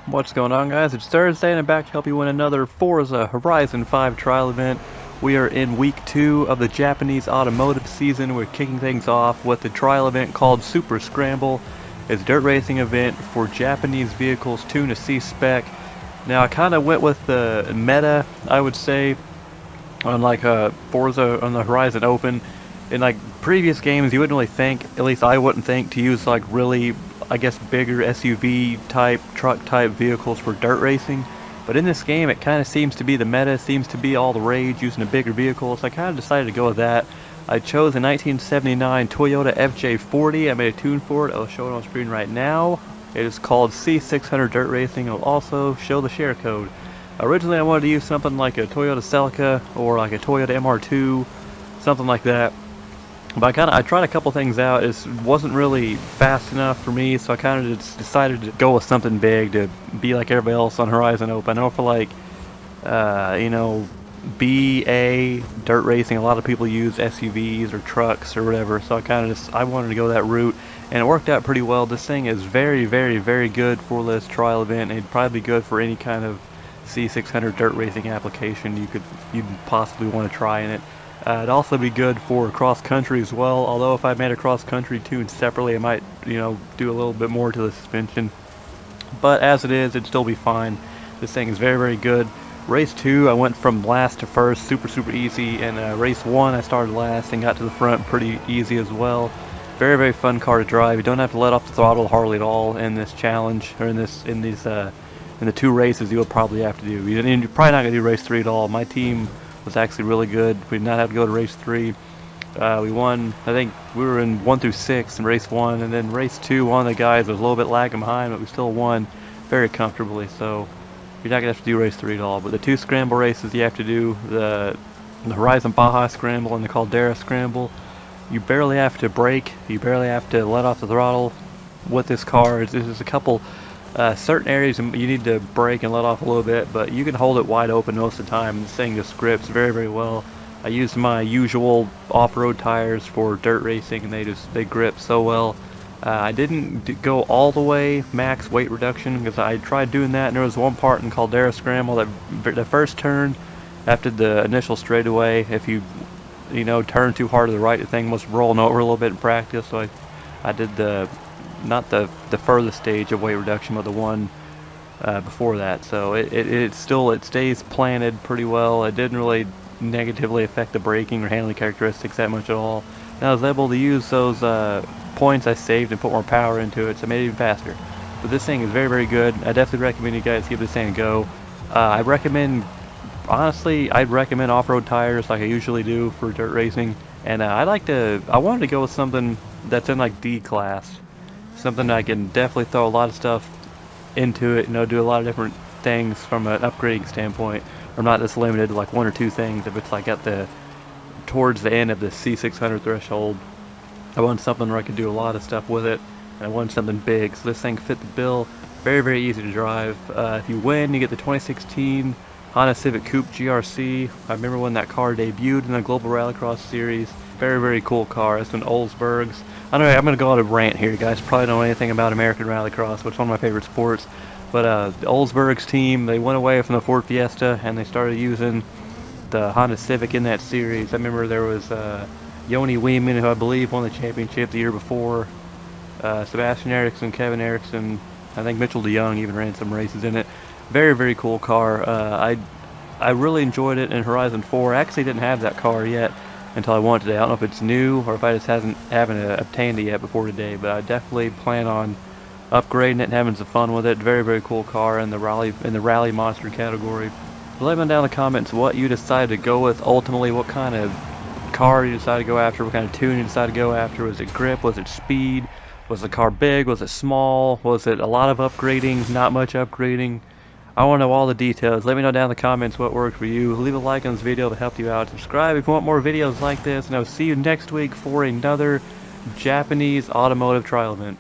What's going on, guys? It's Thursday and I'm back to help you win another Forza Horizon 5 trial event. We are in week 2 of the Japanese automotive season. We're kicking things off with the trial event called Super Scramble. It's a dirt racing event for Japanese vehicles tuned to C-spec. Now I kind of went with the meta, I would say, on Forza on the Horizon Open. In like previous games, you wouldn't really think, at least I wouldn't think, to use like really, I guess, bigger SUV type, truck type vehicles for dirt racing. But in this game, it kind of seems to be the meta, seems to be all the rage using a bigger vehicle, so I kind of decided to go with that. I chose a 1979 Toyota FJ40. I made a tune for it. I'll show it on screen right now. It is called C600 Dirt Racing. I'll also show the share code. Originally, I wanted to use something like a Toyota Celica or like a Toyota MR2, something like that. But I tried a couple things out. It wasn't really fast enough for me, so I kind of just decided to go with something big to be like everybody else on Horizon Open. I know for like, BA dirt racing, a lot of people use SUVs or trucks or whatever. So I wanted to go that route, and it worked out pretty well. This thing is very, very, very good for this trial event. And it'd probably be good for any kind of C600 dirt racing application you'd possibly want to try in it. It'd also be good for cross country as well, although if I made a cross country tune separately, I might, do a little bit more to the suspension. But as it is, it'd still be fine. This thing is very, very good. Race 2, I went from last to first, super, super easy, and race 1, I started last and got to the front pretty easy as well. Very, very fun car to drive. You don't have to let off the throttle hardly at all in this challenge, or in the 2 races you'll probably have to do. You're probably not going to do race 3 at all. My team was actually really good. We did not have to go to race 3. We won, I think we were in 1 through 6 in race 1, and then race 2, one of the guys was a little bit lagging behind, but we still won very comfortably. So you're not going to have to do race 3 at all. But the 2 scramble races you have to do, the Horizon Baja Scramble and the Caldera Scramble, you barely have to brake, you barely have to let off the throttle with this car. There's a couple certain areas you need to brake and let off a little bit, but you can hold it wide open most of the time. This thing just grips very, very well. I used my usual off-road tires for dirt racing, and they grip so well. I didn't go all the way max weight reduction because I tried doing that, and there was one part in Caldera Scramble that the first turn after the initial straightaway, if you turn too hard to the right, the thing was rolling over a little bit in practice. So I did not the furthest stage of weight reduction, but the one before that. So it stays planted pretty well. It didn't really negatively affect the braking or handling characteristics that much at all. And I was able to use those points I saved and put more power into it, so it made it even faster. But this thing is very, very good. I definitely recommend you guys give this thing a go. I'd recommend off-road tires like I usually do for dirt racing. And I wanted to go with something that's in like D class. Something I can definitely throw a lot of stuff into it, do a lot of different things from an upgrading standpoint. I'm not just limited to like 1 or 2 things. If it's like towards the end of the C600 threshold, I want something where I can do a lot of stuff with it, and I want something big. So this thing fit the bill. Very, very easy to drive. If you win, you get the 2016 Honda Civic Coupe GRC. I remember when that car debuted in the Global Rallycross Series. Very, very cool car. It's an Oldsberg's. I know I'm going to go on a rant here, guys. Probably don't know anything about American Rallycross, which is one of my favorite sports. But the Oldsberg's team, they went away from the Ford Fiesta, and they started using the Honda Civic in that series. I remember there was Yoni Weeman, who I believe won the championship the year before. Sebastian Eriksson, Kevin Eriksson, I think Mitchell DeYoung even ran some races in it. Very, very cool car. I really enjoyed it in Horizon 4. I actually didn't have that car yet until I won today. I don't know if it's new or if I just haven't obtained it yet before today, but I definitely plan on upgrading it and having some fun with it. Very, very cool car in the rally monster category. Let me know down in the comments what you decided to go with ultimately, what kind of car you decided to go after, what kind of tune you decided to go after. Was it grip? Was it speed? Was the car big? Was it small? Was it a lot of upgrading? Not much upgrading? I want to know all the details. Let me know down in the comments what worked for you. Leave a like on this video to help you out. Subscribe if you want more videos like this, and I'll see you next week for another Japanese automotive trial event.